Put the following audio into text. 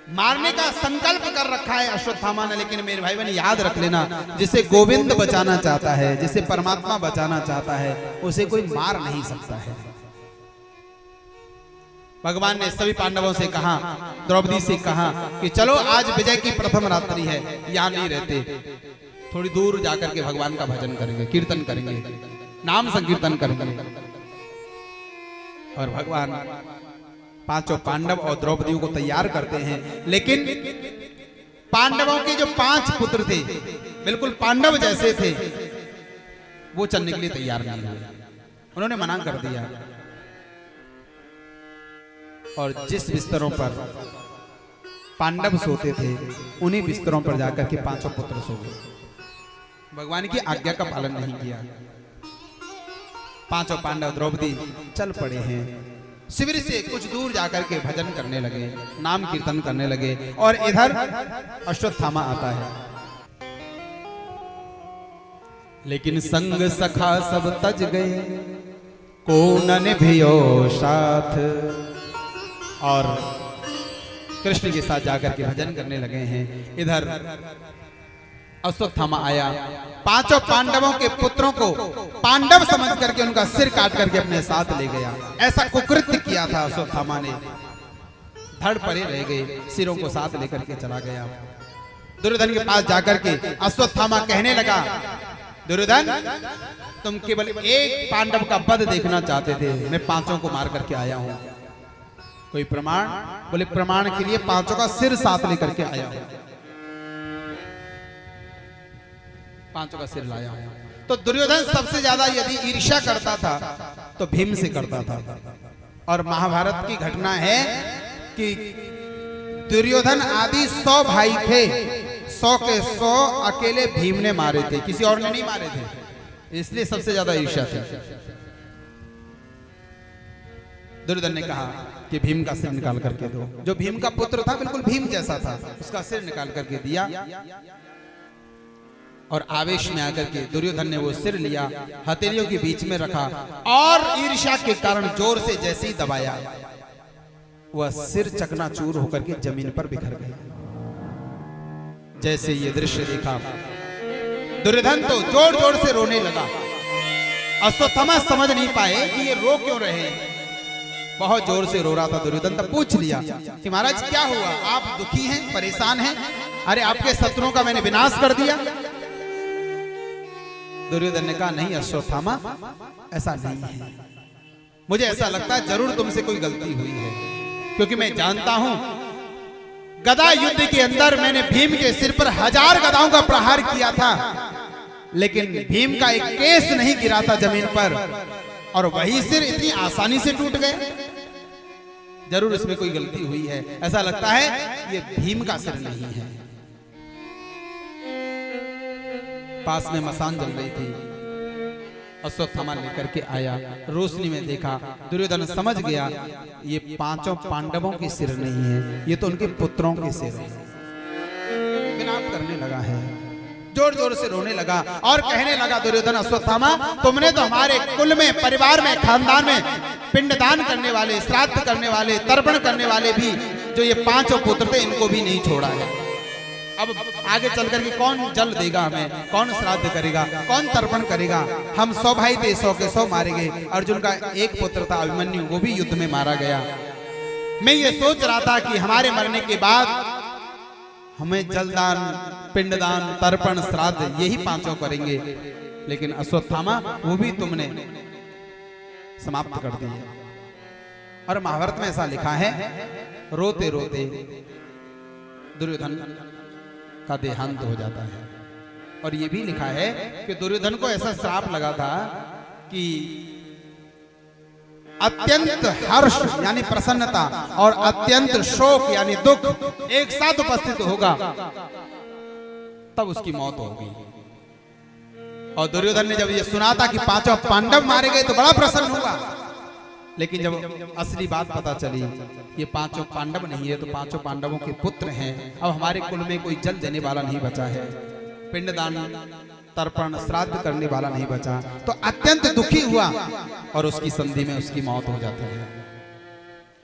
मारने का संकल्प कर रखा है अश्वत्थामा ने। लेकिन मेरे भाई बहन याद रख लेना, जिसे गोविंद बचाना चाहता है, जिसे परमात्मा बचाना चाहता है, उसे कोई मार नहीं सकता है। भगवान ने सभी पांडवों से कहा, द्रौपदी से कहा कि चलो आज विजय की प्रथम रात्रि है, यहां नहीं रहते, थोड़ी दूर जाकर के भगवान का भजन करेंगे, कीर्तन करेंगे, नाम संकीर्तन करेंगे। और भगवान पांचों पांडव और द्रौपदियों को तैयार करते हैं। लेकिन पांडवों के जो 5 पुत्र थे, बिल्कुल पांडव जैसे थे, वो चलने के लिए तैयार नहीं हुए। उन्होंने मना कर दिया। और जिस बिस्तरों पर पांडव सोते थे, उन्हीं बिस्तरों पर जाकर के 5 पुत्र सो गए। भगवान की आज्ञा का पालन नहीं किया। 5 पांडव द्रौपदी चल पड़े हैं। शिविर से कुछ दूर जाकर के भजन करने लगे, नाम कीर्तन करने लगे। और इधर अश्वत्थामा आता है। लेकिन संग सखा सब तज गए, को न निभियो साथ। और कृष्ण के साथ जाकर के भजन करने लगे हैं। इधर अश्वत्थामा आया, 5 पांडवों के पुत्रों को पांडव समझ करके उनका सिर काट करके अपने साथ ले गया। ऐसा कुकृत्य किया था अश्वत्थामा ने। धड़ पड़े रह गए, सिरों को साथ लेकर के चला गया। दुर्योधन के पास जाकर के अश्वत्थामा कहने लगा, दुर्योधन तुम केवल एक पांडव का वध देखना चाहते थे, मैं 5 को मार करके आया हूं। कोई प्रमाण? बोले प्रमाण के लिए 5 का सिर साथ लेकर के आया हूं, 5 का सिर लाया हूं। तो दुर्योधन सबसे ज्यादा यदि ईर्ष्या करता था तो भीम से करता था। और महाभारत की घटना है कि दुर्योधन आदि 100 भाई थे, 100 के 100 अकेले भीम ने मारे थे, किसी और ने नहीं मारे थे, इसलिए सबसे ज्यादा ईर्ष्या थी। दुर्योधन ने कहा कि भीम का सिर निकाल करके दो। जो भीम का पुत्र था, बिल्कुल भीम जैसा था, उसका सिर निकाल करके दिया। और आवेश में आकर के दुर्योधन ने वो सिर लिया, हथेलियों के बीच में रखा और ईर्ष्या के कारण जोर से जैसे ही दबाया, वह सिर चकनाचूर होकर के जमीन पर बिखर गया। जैसे ये दृश्य देखा, दुर्योधन तो जोर जोर से रोने लगा। अश्वत्थामा समझ नहीं पाए कि ये रो क्यों रहे। बहुत जोर से रो रहा था दुर्योधन। तब पूछ लिया कि महाराज क्या हुआ, आप दुखी हैं, परेशान हैं? अरे आपके शत्रुओं का मैंने विनाश कर दिया। दुर्योधन ने कहा, नहीं अश्वत्थामा, ऐसा नहीं है। मुझे ऐसा लगता है जरूर तुमसे कोई गलती हुई है, क्योंकि मैं जानता हूं गदा युद्ध के अंदर मैंने भीम के सिर पर 1000 गदाओं का प्रहार किया था, लेकिन भीम का एक केस नहीं गिरा था जमीन पर, और वही सिर इतनी आसानी से टूट गए। जरूर इसमें कोई गलती हुई है। ऐसा लगता है ये भीम का सिर नहीं है। पास में मसान जल रही थी, अश्वत्थामा लेकर के आया। रोशनी में देखा, दुर्योधन समझ गया ये 5 पांडवों के सिर नहीं है, ये तो उनके पुत्रों के सिर है। विलाप करने लगा है, जोर जोर से रोने लगा और कहने लगा, दुर्योधन अश्वत्थामा, तुमने तो हमारे कुल में, परिवार में, खानदान में पिंडदान करने वाले, श्राद्ध करने वाले, तर्पण करने वाले भी जो ये 5 पुत्र थे, इनको भी नहीं छोड़ा है। अब आगे चल करके कौन जल देगा हमें, कौन श्राद्ध करेगा, कौन तर्पण करेगा? हम 100 भाई थे, 100 के 100 मारे गए। अर्जुन का एक पुत्र था अभिमन्यु, वो भी युद्ध में मारा गया। मैं ये सोच रहा था कि हमारे मरने के बाद हमें जलदान, पिंडदान, तर्पण, श्राद्ध यही 5 करेंगे, लेकिन अश्वत्थामा वो भी तुमने समाप्त कर दिया। और महाभारत में ऐसा लिखा है, रोते रोते दुर्योधन का देहांत हो जाता है। और ये भी लिखा है कि दुर्योधन को ऐसा श्राप लगा था कि अत्यंत हर्ष यानी प्रसन्नता और अत्यंत शोक यानी दुख एक साथ उपस्थित होगा, तब उसकी मौत होगी। और दुर्योधन ने जब ये सुना था कि 5 पांडव मारे गए तो बड़ा प्रसन्न हुआ, लेकिन जब असली बात पता चली ये 5 पांडव नहीं है, तो 5 पांडवों के पुत्र हैं, अब हमारे कुल में कोई जल देने वाला नहीं बचा है, पिंडदान, तर्पण, श्राद्ध करने वाला नहीं बचा, तो अत्यंत दुखी हुआ और उसकी संधि में उसकी मौत हो जाती है।